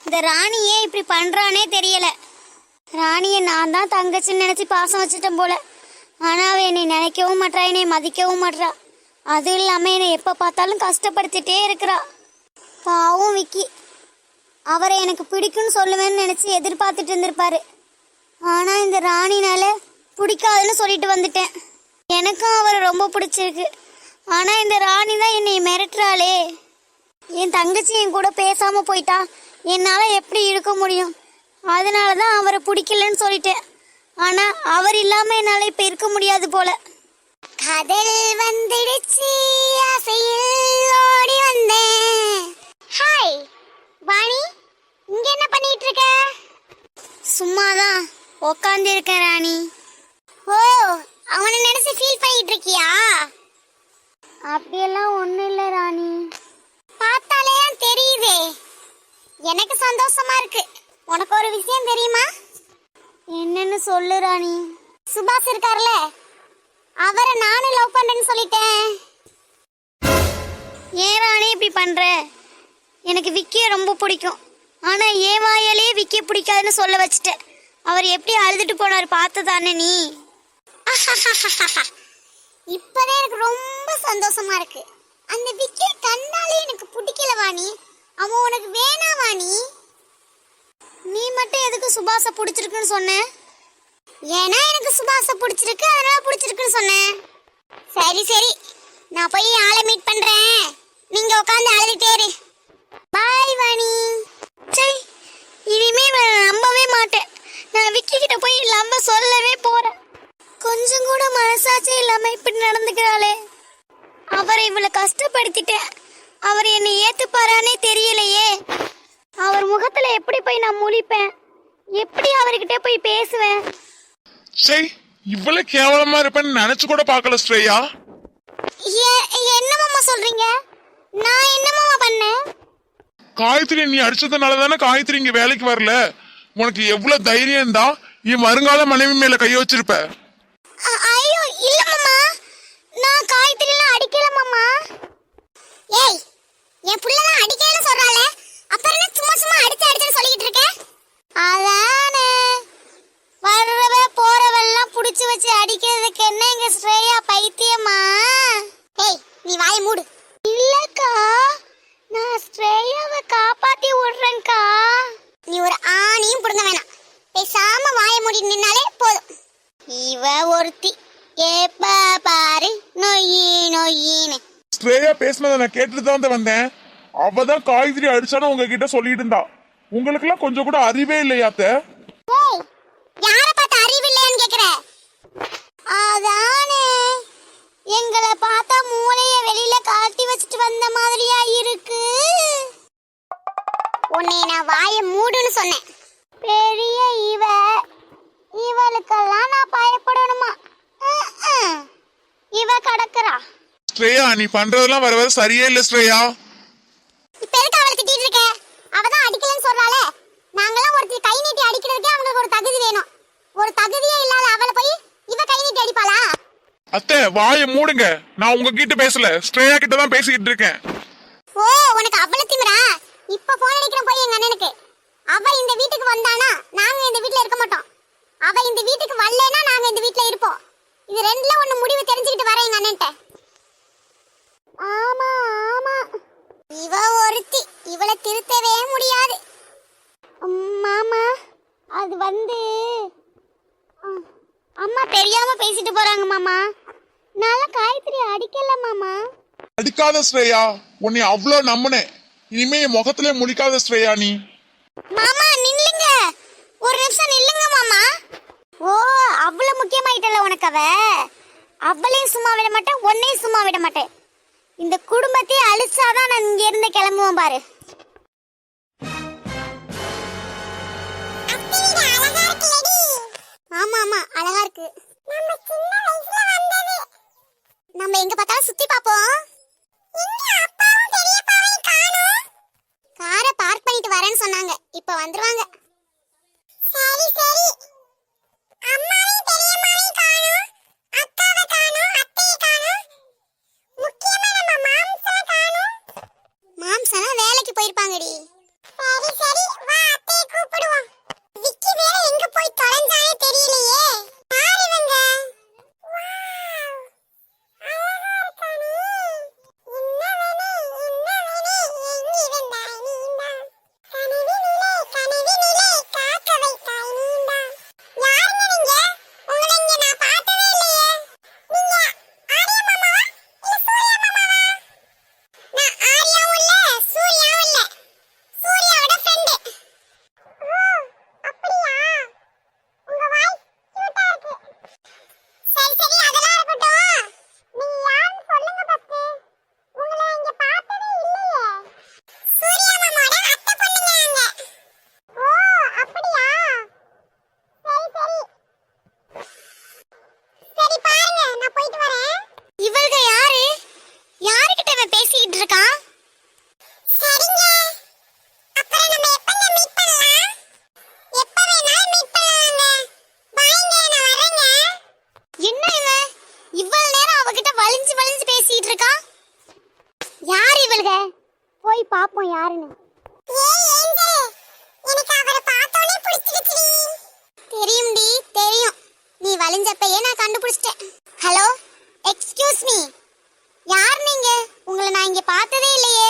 இந்த ராணி ஏன் இப்படி பண்றானே தெரியல. ராணியை நான் தான் தங்கச்சின்னு நினைச்சு பாசம் வச்சுட்டேன் போல. ஆனா அவ என்னை நினைக்கவும் மாட்றா, என்னை மதிக்கவும் மாட்றா. அதுவும் இல்லாம என்னை எப்ப பார்த்தாலும் கஷ்டப்படுத்திட்டே இருக்கிறா. பாவும் விக்கி. அவரை எனக்கு பிடிக்கும்னு சொல்லுவேன்னு நினைச்சு எதிர்பார்த்துட்டு இருந்திருப்பாரு. ஆனா இந்த ராணினால பிடிக்காதுன்னு சொல்லிட்டு வந்துட்டேன். எனக்கும் அவரை ரொம்ப பிடிச்சிருக்கு. ஆனா இந்த ராணி தான் என்னை மிரட்டுறாளே. என் தங்கச்சி என் கூட பேசாம போயிட்டா என்னால எப்படி இருக்க முடியும்? அதனாலதான் அவரை பிடிக்கலன்னு சொல்லிட்டேன். ஆனா அவர் இல்லாம என்னால இப்ப இருக்க முடியாது போல. கதல் வந்துடுச்சு, ஆசையில் ஓடி வந்தேன். ஹாய் வாணி, இங்க என்ன பண்ணிட்டு இருக்க? சும்மாதான் உக்காந்து இருக்கேன் ராணி. ஓ, அவனை நினைச்சு ஃபீல் பண்ணிட்டு இருக்கியா? அப்படியெல்லாம் ஒண்ணும் இல்ல ராணி. பார்த்தாலே தெரியுதே. எனக்கு சந்தோஷமா இருக்கு. உனக்கு ஒரு விஷயம் தெரியுமா? என்னன்னு சொல்லு ராணி. சுபாஷ் இருக்கார்ல, அவரை நானும் லவ் பண்றேன்னு சொல்லிட்டேன். ஏன் ராணி இப்படி பண்ற? எனக்கு விக்கிய ரொம்ப பிடிக்கும். ஆனா ஏன் வாயாலே விக்கிய பிடிக்காதுன்னு சொல்ல வச்சுட்டேன். அவர் எப்படி அழுதுட்டு போனார் பார்த்ததானே நீ? இப்பதே எனக்கு ரொம்ப சந்தோஷமா இருக்கு. அந்த விக்கிய கண்டாலே எனக்கு பிடிக்கல வாணி. அவன் உனக்கு வேணா வாணி. நீ மட்டும் எதுக்கு சுபாஷ பிடிச்சிருக்குன்னு சொன்ன? ஏன்னா எனக்கு சுபாஷ பிடிச்சிருக்கு, அதனால பிடிச்சிருக்குன்னு சொன்னேன். சரி சரி, நான் போய் ஆளை மீட் பண்றேன். நீங்க உட்காந்து அழுதுட்டே இரு. பாய் வாணி. சரி, இனிமே நான் நம்பவே மாட்டேன். நான் விக்கி கிட்ட போய் நம்ப சொல்லவே போறேன். கொஞ்சம் கூட மனசாட்சி இல்லாம இப்படி நடந்துக்கிறாளே. அவரை இவ்வளவு கஷ்டப்படுத்திட்டேன். அவர் என்னை ஏத்துப்பாரானே தெரியலையே. அவர் முகத்துல எப்படி போய் நான் முழிப்பேன்? எப்படி அவர்கிட்ட போய் பேசுவேன்? சரி, இவ்வளவு கேவலமா இருப்பேன்னு நினைச்சு கூட பார்க்கல ஸ்ரேயா. என்ன மாமா சொல்றீங்க? நான் என்ன மாமா பண்ணேன்? காயத்ரி நீ அடிச்சதுனால தானே காயத்ரி இங்க வேலைக்கு வரல. உனக்கு எவ்வளவு தைரியம் தான் என் வருங்கால மனைவி மேல கைய வச்சிருப்ப. ஐயோ இல்ல மாமா, நான் காயத்ரி எல்லாம் அடிக்கல மாமா. ஏய், என் புள்ளலாம் அடிக்கலன்னு சொல்றாளே, அப்புறம் என்ன சும்மா சும்மா அடிச்சு சொல்லிட்டு இருக்க? அதானே, வர்றவ போறவெல்லாம் புடிச்சு வச்சு அடிக்கிறதுக்கு என்ன எங்க ஸ்ரேயா பைத்தியமா? ஏய், நீ வாயை மூடு. இல்லக்கா, நான் ஸ்ரேயாவை காப்பாத்தி விடுறேன்க்கா. நீ ஒரு ஆணியும் புடுங்க வேணாம். பேசாம வாயை மூடி நின்னாலே போதும். இவ ஒருத்தி ஏப்ப பாரு நொய்யி நொய்யின்னு. ஸ்ரேயா பேசினதை நான் கேட்டுட்டு தான் வந்தேன். அவதான் காய்கறி அடிச்சானு உங்ககிட்ட சொல்லிட்டு இருந்தா. உங்களுக்கு எல்லாம் கொஞ்சம் கூட அறிவே இல்லையாத்த? ஏய், யார பார்த்து அறிவு இல்லையான்னு கேக்குற? அதானே, எங்களை பார்த்தா மூளைய வெளியில காட்டி வச்சுட்டு வந்த மாதிரியா இருக்கு. உன்னை நான் வாயை மூடுன்னு சொன்னேன். பெரிய இவளுக்கெல்லாம் நான் பயப்படணுமா? இவ கடக்குறா. ஸ்ரேயா, நீ பண்றதெல்லாம் வர வர சரியே இல்ல ஸ்ரேயா. இப்ப எதுக்கு அவளை திட்டிட்டு இருக்க? அவதான் அடிக்கலன்னு சொல்றாளே. நாங்கெல்லாம் ஒருத்தி கை நீட்டி அடிக்கிறதுக்கே அவங்களுக்கு ஒரு தகுதி வேணும். ஒரு தகுதியே இல்லாத அவளை போய் இவ கை நீட்டி அடிப்பாளா? அத்தை, வாயை மூடுங்க. நான் உங்ககிட்ட பேசல, ஸ்ரேயா கிட்ட தான் பேசிக்கிட்டு இருக்கேன். ஓ, உனக்கு அவ்வளவு திமிரா? இப்ப போன் அடிக்கிறேன் போய் எங்க அண்ணனுக்கு. அவ இந்த வீட்டுக்கு வந்தானா நாங்க இந்த வீட்ல இருக்க மாட்டோம். அவ இந்த வீட்டுக்கு வரலனா நாங்க இந்த வீட்ல இருப்போம். இது ரெண்டுல ஒண்ணு முடிவு தெரிஞ்சுக்கிட்டு வரேன் எங்க அண்ணன்ட்ட. ஆமா ஆமா, இவ ஒருத்தி, இவளை திருத்தவே முடியாது. மாமா, அது அம்மா தெரியாம பேசிட்டு போறாங்க மாமா. நான் காயத்ரி அடிக்கல மாமா. அடிக்காத ஸ்ரேயா, உன்னை அவ்வளவு நம்பினேன். இனிமே என் முகத்திலே முழிக்காத ஸ்ரேயா நீ. மாமா நில்லுங்க, ஒரு நிமிஷம் நில்லுங்க மாமா. ஓ, அவ்வளவு முக்கியமாயிட்டல உனக்கு அவ. அவளையும் சும்மா விட மாட்டேன், உன்னையும் சும்மா விட மாட்டேன். இந்த குடும்பத்தையே அழிச்சாதான் நான் இங்க இருந்து கிளம்புவேன் பாரு. ஆமா ஆமா, அழகா இருக்கு. நம்ம எங்க பார்த்தாலும் சுத்தி பாப்போம். காரை பார்க் பண்ணிட்டு வரேன்னு சொன்னாங்க. இப்ப வந்துருவாங்க. சரி சரி. அம்மாவையும் பெரியம்மாவையும் காணோம், அக்காவை காணோம், அத்தையை காணோம். முக்கியமா நம்ம மாம்சனை காணோம். மாம்சனா வேலைக்கு போயிருப்பாங்கடி. சரி சரி வா. பாப்போம் யாருன்னு. தெரியும்டி தெரியும், நீ வலிஞ்சப்பயே நான் கண்டுபிடிச்சிட்டேன். ஹலோ, எக்ஸ்கியூஸ் மீ, யார் நீங்க? உங்களை நான் இங்க பார்த்ததே இல்லையே.